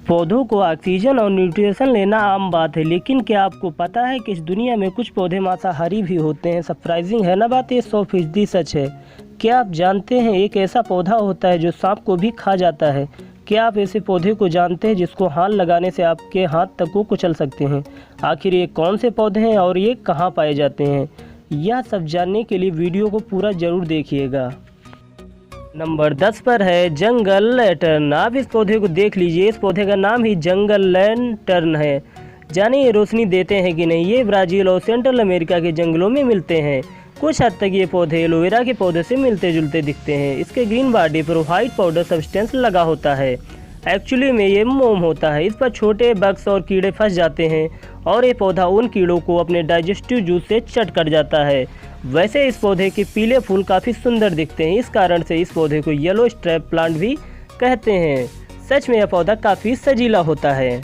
पौधों को ऑक्सीजन और न्यूट्रिशन लेना आम बात है, लेकिन क्या आपको पता है कि इस दुनिया में कुछ पौधे मांसाहारी भी होते हैं। सरप्राइजिंग है ना बात, ये 100% सच है। क्या आप जानते हैं एक ऐसा पौधा होता है जो सांप को भी खा जाता है। क्या आप ऐसे पौधे को जानते हैं जिसको हाथ लगाने से आपके हाथ तक को कुचल सकते हैं। आखिर ये कौन से पौधे हैं और ये कहाँ पाए जाते हैं, यह सब जानने के लिए वीडियो को पूरा ज़रूर देखिएगा। नंबर 10 पर है जंगल लैंटर्न। आप इस पौधे को देख लीजिए, इस पौधे का नाम ही जंगल लैंटर्न है। जाने ये रोशनी देते हैं कि नहीं। ये ब्राज़ील और सेंट्रल अमेरिका के जंगलों में मिलते हैं। कुछ हद तक ये पौधे एलोवेरा के पौधे से मिलते जुलते दिखते हैं। इसके ग्रीन बॉडी पर वाइट पाउडर सब्सटेंस लगा होता है। एक्चुअली में ये मोम होता है। इस पर छोटे बग्स और कीड़े फंस जाते हैं और ये पौधा उन कीड़ों को अपने डाइजेस्टिव जूस से चट कर जाता है। वैसे इस पौधे के पीले फूल काफ़ी सुंदर दिखते हैं, इस कारण से इस पौधे को येलो स्ट्रैप प्लांट भी कहते हैं। सच में यह पौधा काफ़ी सजीला होता है।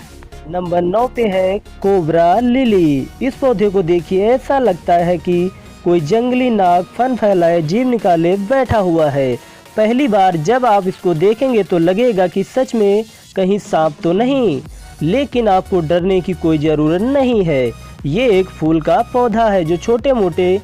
नंबर 9 पे है कोबरा लिली। इस पौधे को देखिए, ऐसा लगता है कि कोई जंगली नाग फन फैलाए जीभ निकाले बैठा हुआ है। पहली बार जब आप इसको देखेंगे तो लगेगा कि सच में कहीं सांप तो नहीं, लेकिन आपको डरने की कोई ज़रूरत नहीं है। ये एक फूल का पौधा है जो छोटे मोटे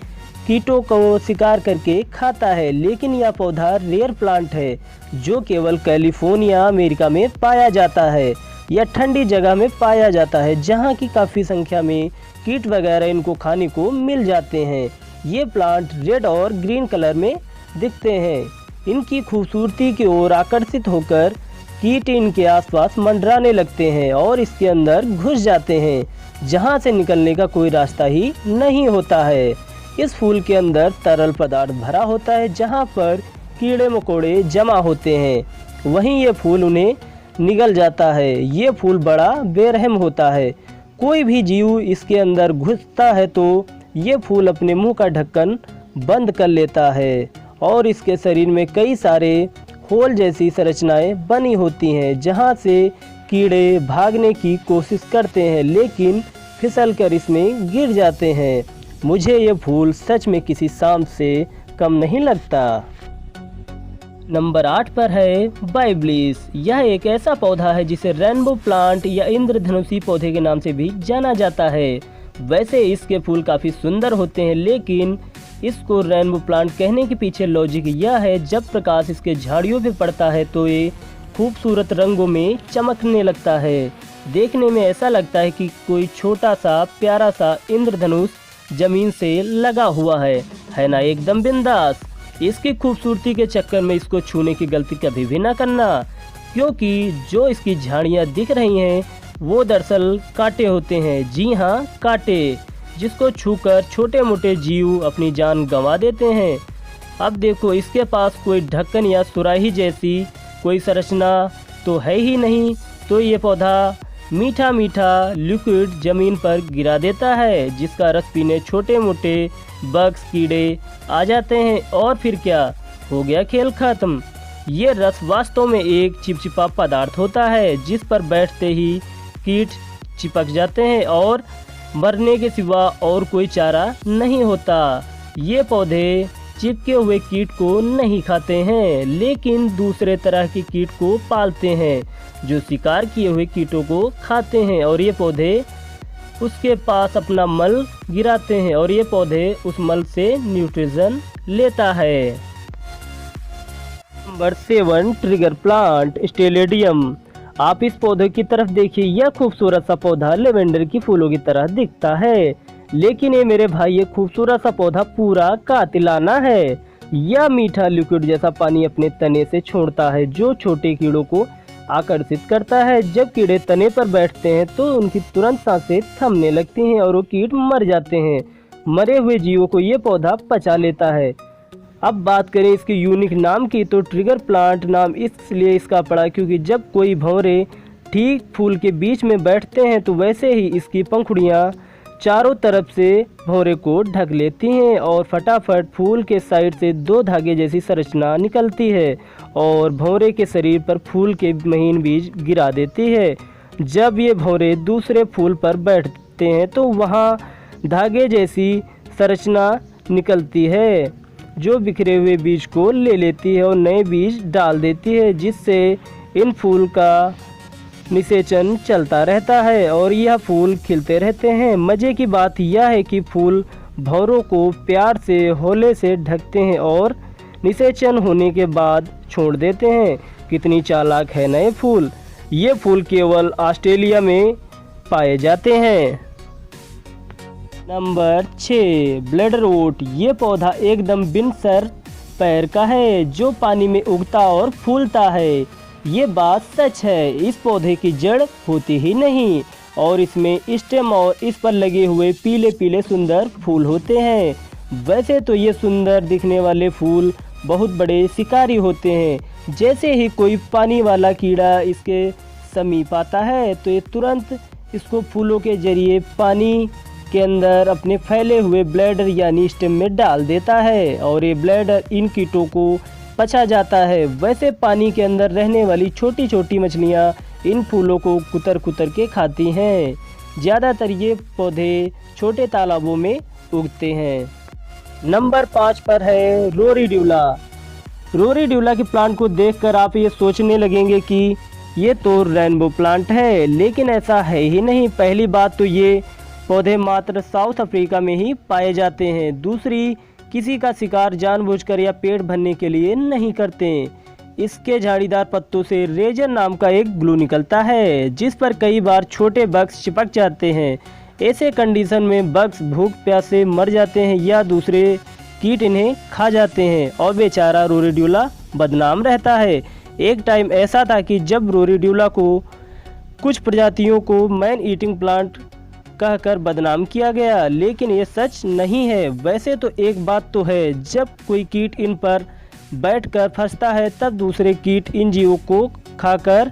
कीटों को शिकार करके खाता है। लेकिन यह पौधा रेयर प्लांट है जो केवल कैलिफोर्निया अमेरिका में पाया जाता है। यह ठंडी जगह में पाया जाता है जहाँ की काफ़ी संख्या में कीट वगैरह इनको खाने को मिल जाते हैं। ये प्लांट रेड और ग्रीन कलर में दिखते हैं। इनकी खूबसूरती की ओर आकर्षित होकर कीट इनके आसपास मंडराने लगते हैं और इसके अंदर घुस जाते हैं जहाँ से निकलने का कोई रास्ता ही नहीं होता है। इस फूल के अंदर तरल पदार्थ भरा होता है जहाँ पर कीड़े मकोड़े जमा होते हैं, वहीं ये फूल उन्हें निगल जाता है। ये फूल बड़ा बेरहम होता है। कोई भी जीव इसके अंदर घुसता है तो ये फूल अपने मुंह का ढक्कन बंद कर लेता है और इसके शरीर में कई सारे होल जैसी संरचनाएं बनी होती हैं जहां से कीड़े भागने की कोशिश करते हैं, लेकिन फिसलकर इसमें गिर जाते हैं। मुझे ये फूल सच में किसी सांप से कम नहीं लगता। नंबर 8 पर है बाइब्लिस। यह एक ऐसा पौधा है जिसे रेनबो प्लांट या इंद्रधनुषी पौधे के नाम से भी जाना जाता है। वैसे इसके फूल काफ़ी सुंदर होते हैं, लेकिन इसको रेनबो प्लांट कहने के पीछे लॉजिक यह है, जब प्रकाश इसके झाड़ियों पे पड़ता है तो ये खूबसूरत रंगों में चमकने लगता है। देखने में ऐसा लगता है कि कोई छोटा सा प्यारा सा इंद्रधनुष जमीन से लगा हुआ है ना, एकदम बिंदास। इसकी खूबसूरती के चक्कर में इसको छूने की गलती कभी भी ना करना, क्योंकि जो इसकी झाड़ियाँ दिख रही हैं वो दरअसल कांटे होते हैं। जी हाँ, कांटे, जिसको छूकर छोटे मोटे जीव अपनी जान गंवा देते हैं। अब देखो, इसके पास कोई ढक्कन या सुराही जैसी कोई संरचना तो है ही नहीं, तो ये पौधा मीठा मीठा लिक्विड ज़मीन पर गिरा देता है जिसका रस पीने छोटे मोटे बग्स कीड़े आ जाते हैं और फिर क्या हो गया, खेल खत्म। ये रस वास्तव में एक चिपचिपा पदार्थ होता है जिस पर बैठते ही कीट चिपक जाते हैं और मरने के सिवा और कोई चारा नहीं होता। ये पौधे चिपके हुए कीट को नहीं खाते हैं, लेकिन दूसरे तरह के कीट को पालते हैं जो शिकार किए हुए कीटों को खाते हैं, और ये पौधे उसके पास अपना मल गिराते हैं और ये पौधे उस मल से न्यूट्रिशन लेता है। Number 7 trigger plant stylidium. आप इस पौधे की तरफ देखिए, यह खूबसूरत सा पौधा लेवेंडर की फूलों की तरह दिखता है, लेकिन ये मेरे भाई ये खूबसूरत सा पौधा पूरा कातिलाना है। यह मीठा लिक्विड जैसा पानी अपने तने से छोड़ता है जो छोटे कीड़ों को आकर्षित करता है। जब कीड़े तने पर बैठते हैं तो उनकी तुरंत सांसें थमने लगती हैं और वो कीट मर जाते हैं। मरे हुए जीवों को ये पौधा पचा लेता है। अब बात करें इसके यूनिक नाम की, तो ट्रिगर प्लांट नाम इसलिए इसका पड़ा क्योंकि जब कोई भंवरे ठीक फूल के बीच में बैठते हैं तो वैसे ही इसकी पंखुड़ियाँ चारों तरफ से भंवरे को ढक लेती हैं और फटाफट फूल के साइड से 2 धागे जैसी संरचना निकलती है और भंवरे के शरीर पर फूल के महीन बीज गिरा देती है। जब ये भंवरे दूसरे फूल पर बैठते हैं तो वहाँ धागे जैसी संरचना निकलती है जो बिखरे हुए बीज को ले लेती है और नए बीज डाल देती है, जिससे इन फूल का निषेचन चलता रहता है और यह फूल खिलते रहते हैं। मज़े की बात यह है कि फूल भंवरों को प्यार से होले से ढकते हैं और निषेचन होने के बाद छोड़ देते हैं। कितनी चालाक है ना ये फूल। ये फूल केवल ऑस्ट्रेलिया में पाए जाते हैं। नंबर 6, ब्लैडरवोट। ये पौधा एकदम बिन सर पैर का है जो पानी में उगता और फूलता है। ये बात सच है। इस पौधे की जड़ होती ही नहीं और इसमें स्टेम और इस पर लगे हुए पीले पीले सुंदर फूल होते हैं। वैसे तो ये सुंदर दिखने वाले फूल बहुत बड़े शिकारी होते हैं। जैसे ही कोई पानी वाला कीड़ा इसके समीप आता है तो ये तुरंत इसको फूलों के जरिए पानी के अंदर अपने फैले हुए ब्लैडर यानी स्टेम में डाल देता है और ये ब्लैडर इन कीटों को पचा जाता है। वैसे पानी के अंदर रहने वाली छोटी छोटी मछलियाँ इन फूलों को कुतर कुतर के खाती हैं। ज़्यादातर ये पौधे छोटे तालाबों में उगते हैं। नंबर 5 पर है रोरीड्यूला। रोरीड्यूला के प्लांट को देखकर आप ये सोचने लगेंगे कि ये तो रेनबो प्लांट है, लेकिन ऐसा है ही नहीं। पहली बात तो ये पौधे मात्र साउथ अफ्रीका में ही पाए जाते हैं। दूसरी, किसी का शिकार जानबूझकर या पेट भरने के लिए नहीं करते। इसके झाड़ीदार पत्तों से रेजर नाम का एक ग्लू निकलता है जिस पर कई बार छोटे बग्स चिपक जाते हैं। ऐसे कंडीशन में बग्स भूख प्यास से मर जाते हैं या दूसरे कीट इन्हें खा जाते हैं और बेचारा रोरीड्यूला बदनाम रहता है। एक टाइम ऐसा था कि जब रोरीड्यूला को कुछ प्रजातियों को मैन ईटिंग प्लांट कहकर बदनाम किया गया, लेकिन ये सच नहीं है। वैसे तो एक बात तो है, जब कोई कीट इन पर बैठकर फंसता है तब दूसरे कीट इन जीवों को खाकर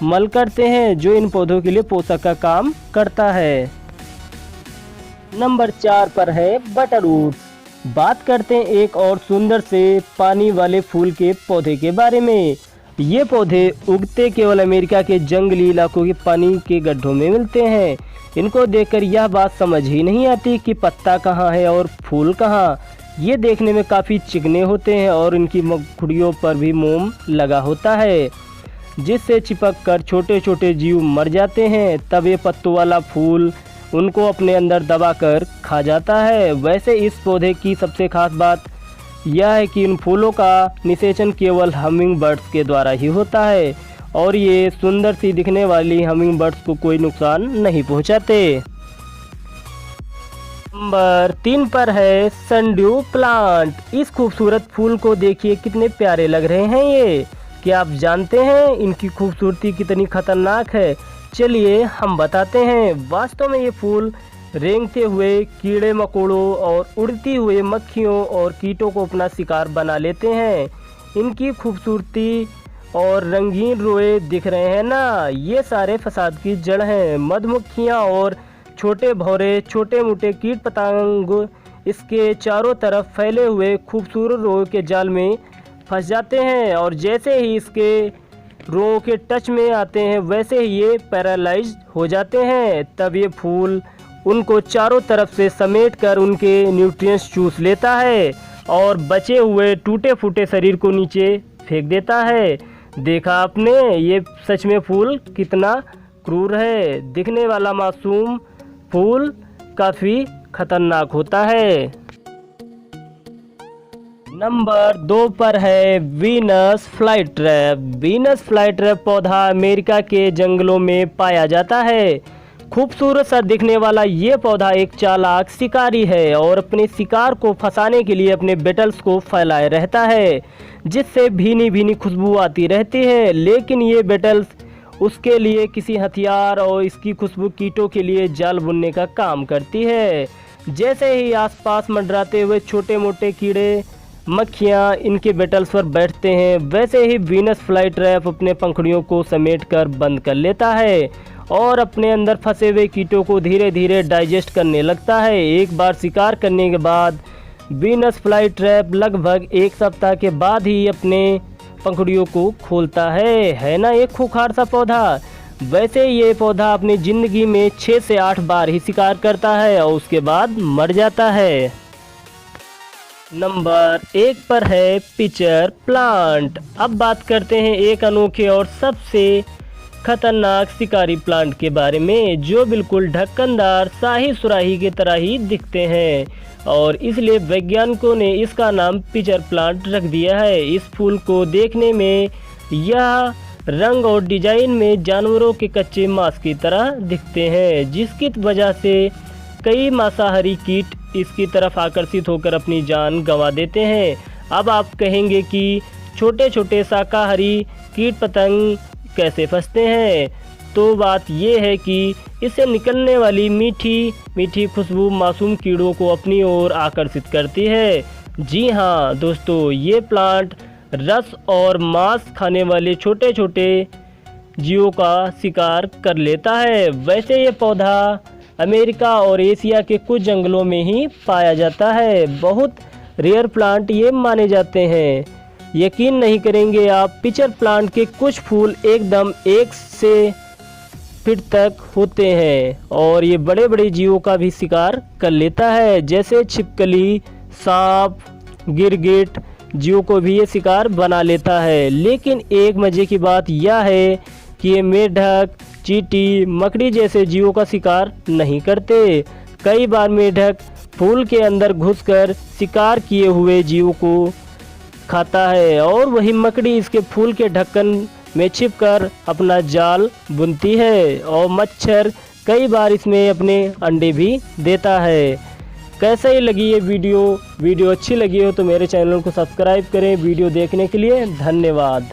मल करते हैं जो इन पौधों के लिए पोषक का काम करता है। नंबर 4 पर है बटरवुड। बात करते हैं एक और सुंदर से पानी वाले फूल के पौधे के बारे में। ये पौधे उगते केवल अमेरिका के जंगली इलाकों के पानी के गड्ढों में मिलते हैं। इनको देखकर यह बात समझ ही नहीं आती कि पत्ता कहाँ है और फूल कहाँ। ये देखने में काफ़ी चिकने होते हैं और इनकी मुखड़ियों पर भी मोम लगा होता है जिससे चिपक कर छोटे छोटे जीव मर जाते हैं। तब ये पत्तों वाला फूल उनको अपने अंदर दबाकर खा जाता है। वैसे इस पौधे की सबसे खास बात यह है कि इन फूलों का निषेचन केवल हमिंग बर्ड्स के द्वारा ही होता है और ये सुंदर सी दिखने वाली हमिंग बर्ड्स को कोई नुकसान नहीं पहुंचाते। नंबर 3 पर है सनड्यू प्लांट। इस खूबसूरत फूल को देखिए कितने प्यारे लग रहे हैं ये। क्या आप जानते हैं इनकी खूबसूरती कितनी खतरनाक है? चलिए हम बताते हैं। वास्तव में ये फूल रेंगते हुए कीड़े मकोड़ों और उड़ती हुए मक्खियों और कीटों को अपना शिकार बना लेते हैं। इनकी खूबसूरती और रंगीन रोए दिख रहे हैं ना, ये सारे फसाद की जड़ हैं। मधुमक्खियाँ और छोटे भौरे छोटे मोटे कीट पतंग इसके चारों तरफ फैले हुए खूबसूरत रोए के जाल में फंस जाते हैं और जैसे ही इसके रोए के टच में आते हैं वैसे ही ये पैरालाइज हो जाते हैं। तब ये फूल उनको चारों तरफ से समेट कर उनके न्यूट्रिएंट्स चूस लेता है और बचे हुए टूटे फूटे शरीर को नीचे फेंक देता है। देखा आपने, ये सच में फूल कितना क्रूर है। दिखने वाला मासूम फूल काफ़ी खतरनाक होता है। नंबर 2 पर है वीनस फ्लाईट्रैप। वीनस फ्लाईट्रैप पौधा अमेरिका के जंगलों में पाया जाता है। खूबसूरत सा दिखने वाला ये पौधा एक चालाक शिकारी है और अपने शिकार को फंसाने के लिए अपने बेटल्स को फैलाए रहता है जिससे भीनी भीनी खुशबू आती रहती है। लेकिन ये बेटल्स उसके लिए किसी हथियार और इसकी खुशबू कीटों के लिए जाल बुनने का काम करती है। जैसे ही आसपास मंडराते हुए छोटे मोटे कीड़े मक्खियाँ इनके बेटल्स पर बैठते हैं वैसे ही वीनस फ्लाईट्रैप अपने पंखुड़ियों को समेटकर बंद कर लेता है और अपने अंदर फंसे हुए कीटों को धीरे धीरे डाइजेस्ट करने लगता है। एक बार शिकार करने के बाद वीनस फ्लाईट्रैप लगभग 1 सप्ताह के बाद ही अपने पंखुड़ियों को खोलता है ना एक खूंखार सा पौधा। वैसे ये पौधा अपनी ज़िंदगी में 6 से 8 बार ही शिकार करता है और उसके बाद मर जाता है। नंबर 1 पर है पिचर प्लांट। अब बात करते हैं एक अनोखे और सबसे खतरनाक शिकारी प्लांट के बारे में जो बिल्कुल ढक्कनदार शाही सुराही की तरह ही दिखते हैं और इसलिए वैज्ञानिकों ने इसका नाम पिचर प्लांट रख दिया है। इस फूल को देखने में यह रंग और डिजाइन में जानवरों के कच्चे मांस की तरह दिखते हैं, जिसकी वजह से कई मांसाहारी कीट इसकी तरफ आकर्षित होकर अपनी जान गंवा देते हैं। अब आप कहेंगे कि छोटे छोटे शाकाहारी कीट पतंग कैसे फंसते हैं, तो बात यह है कि इससे निकलने वाली मीठी मीठी खुशबू मासूम कीड़ों को अपनी ओर आकर्षित करती है। जी हाँ दोस्तों, ये प्लांट रस और मांस खाने वाले छोटे छोटे जीवों का शिकार कर लेता है। वैसे ये पौधा अमेरिका और एशिया के कुछ जंगलों में ही पाया जाता है। बहुत रेयर प्लांट ये माने जाते हैं। यकीन नहीं करेंगे आप, पिचर प्लांट के कुछ फूल एकदम 1 से फीट तक होते हैं और ये बड़े बड़े जीवों का भी शिकार कर लेता है, जैसे छिपकली, सांप, गिरगिट जीवों को भी ये शिकार बना लेता है। लेकिन एक मज़े की बात यह है कि ये मेढक, चींटी, मकड़ी जैसे जीवों का शिकार नहीं करते। कई बार मेढक फूल के अंदर घुसकर शिकार किए हुए जीवों को खाता है और वही मकड़ी इसके फूल के ढक्कन में छिपकर अपना जाल बुनती है और मच्छर कई बार इसमें अपने अंडे भी देता है। कैसा ही लगी ये वीडियो अच्छी लगी हो तो मेरे चैनल को सब्सक्राइब करें। वीडियो देखने के लिए धन्यवाद।